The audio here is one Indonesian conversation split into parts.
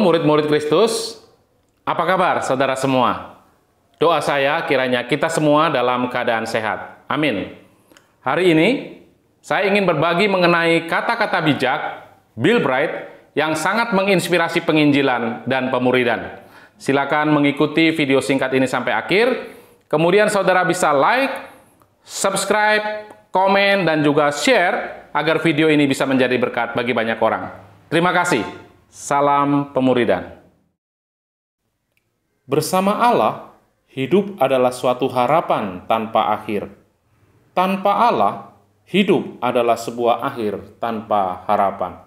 Shalom murid-murid Kristus, apa kabar saudara semua? Doa saya kiranya kita semua dalam keadaan sehat. Amin. Hari ini saya ingin berbagi mengenai kata-kata bijak Bill Bright yang sangat menginspirasi penginjilan dan pemuridan. Silakan mengikuti video singkat ini sampai akhir. Kemudian saudara bisa like, subscribe, komen, dan juga share agar video ini bisa menjadi berkat bagi banyak orang. Terima kasih. Salam pemuridan. Bersama Allah, hidup adalah suatu harapan tanpa akhir. Tanpa Allah, hidup adalah sebuah akhir tanpa harapan.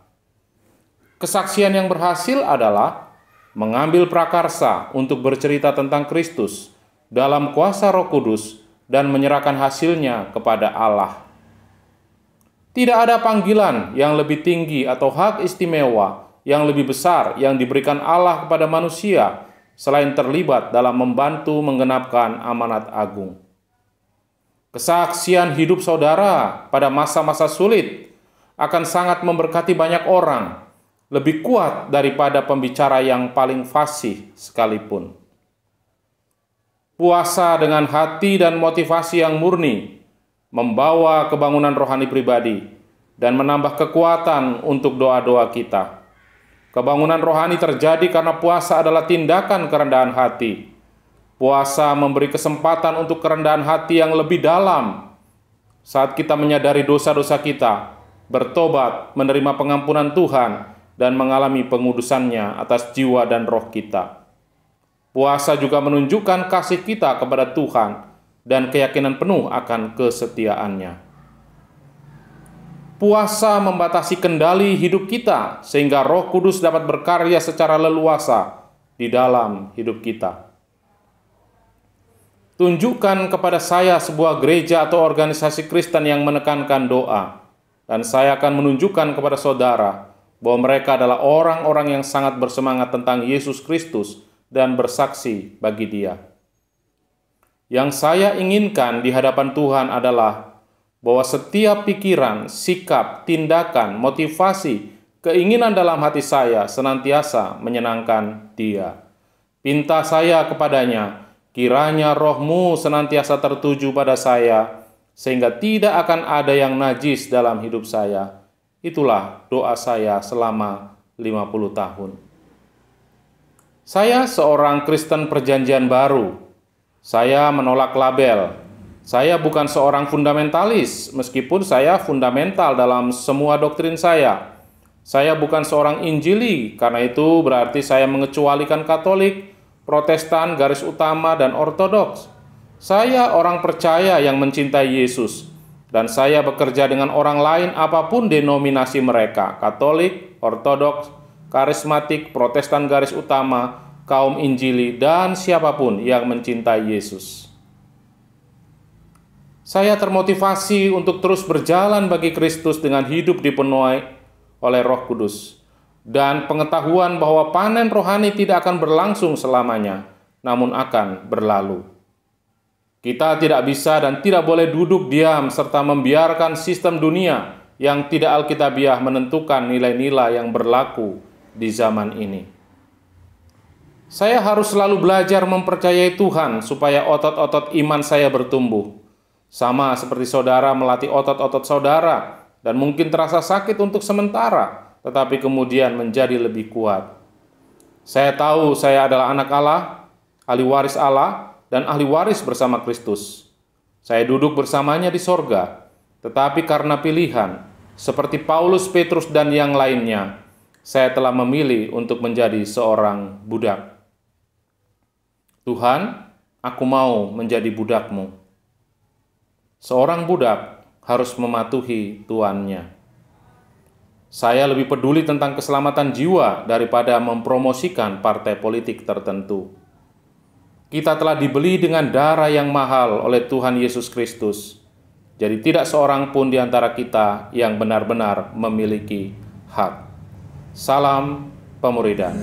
Kesaksian yang berhasil adalah mengambil prakarsa untuk bercerita tentang Kristus dalam kuasa Roh Kudus dan menyerahkan hasilnya kepada Allah. Tidak ada panggilan yang lebih tinggi atau hak istimewa yang lebih besar yang diberikan Allah kepada manusia selain terlibat dalam membantu menggenapkan amanat agung. Kesaksian hidup saudara pada masa-masa sulit akan sangat memberkati banyak orang, lebih kuat daripada pembicara yang paling fasih sekalipun. Puasa dengan hati dan motivasi yang murni membawa kebangunan rohani pribadi dan menambah kekuatan untuk doa-doa kita. Kebangunan rohani terjadi karena puasa adalah tindakan kerendahan hati. Puasa memberi kesempatan untuk kerendahan hati yang lebih dalam. Saat kita menyadari dosa-dosa kita, bertobat, menerima pengampunan Tuhan, dan mengalami pengudusannya atas jiwa dan roh kita. Puasa juga menunjukkan kasih kita kepada Tuhan dan keyakinan penuh akan kesetiaannya. Puasa membatasi kendali hidup kita sehingga Roh Kudus dapat berkarya secara leluasa di dalam hidup kita. Tunjukkan kepada saya sebuah gereja atau organisasi Kristen yang menekankan doa, dan saya akan menunjukkan kepada saudara bahwa mereka adalah orang-orang yang sangat bersemangat tentang Yesus Kristus dan bersaksi bagi Dia. Yang saya inginkan di hadapan Tuhan adalah bahwa setiap pikiran, sikap, tindakan, motivasi, keinginan dalam hati saya senantiasa menyenangkan Dia. Pinta saya kepadanya, kiranya roh-Mu senantiasa tertuju pada saya, sehingga tidak akan ada yang najis dalam hidup saya. Itulah doa saya selama 50 tahun. Saya seorang Kristen perjanjian baru. Saya menolak label. Saya bukan seorang fundamentalis, meskipun saya fundamental dalam semua doktrin saya. Saya bukan seorang Injili, karena itu berarti saya mengecualikan Katolik, Protestan, garis utama, dan Ortodoks. Saya orang percaya yang mencintai Yesus, dan saya bekerja dengan orang lain apapun denominasi mereka, Katolik, Ortodoks, Karismatik, Protestan garis utama, kaum Injili, dan siapapun yang mencintai Yesus. Saya termotivasi untuk terus berjalan bagi Kristus dengan hidup dipenuhi oleh Roh Kudus dan pengetahuan bahwa panen rohani tidak akan berlangsung selamanya, namun akan berlalu. Kita tidak bisa dan tidak boleh duduk diam serta membiarkan sistem dunia yang tidak alkitabiah menentukan nilai-nilai yang berlaku di zaman ini. Saya harus selalu belajar mempercayai Tuhan supaya otot-otot iman saya bertumbuh. Sama seperti saudara melatih otot-otot saudara dan mungkin terasa sakit untuk sementara, tetapi kemudian menjadi lebih kuat. Saya tahu saya adalah anak Allah, ahli waris Allah, dan ahli waris bersama Kristus. Saya duduk bersamanya di sorga, tetapi karena pilihan, seperti Paulus, Petrus, dan yang lainnya, saya telah memilih untuk menjadi seorang budak. Tuhan, aku mau menjadi budak-Mu. Seorang budak harus mematuhi tuannya. Saya lebih peduli tentang keselamatan jiwa daripada mempromosikan partai politik tertentu. Kita telah dibeli dengan darah yang mahal oleh Tuhan Yesus Kristus. Jadi tidak seorang pun di antara kita yang benar-benar memiliki hak. Salam pemuridan.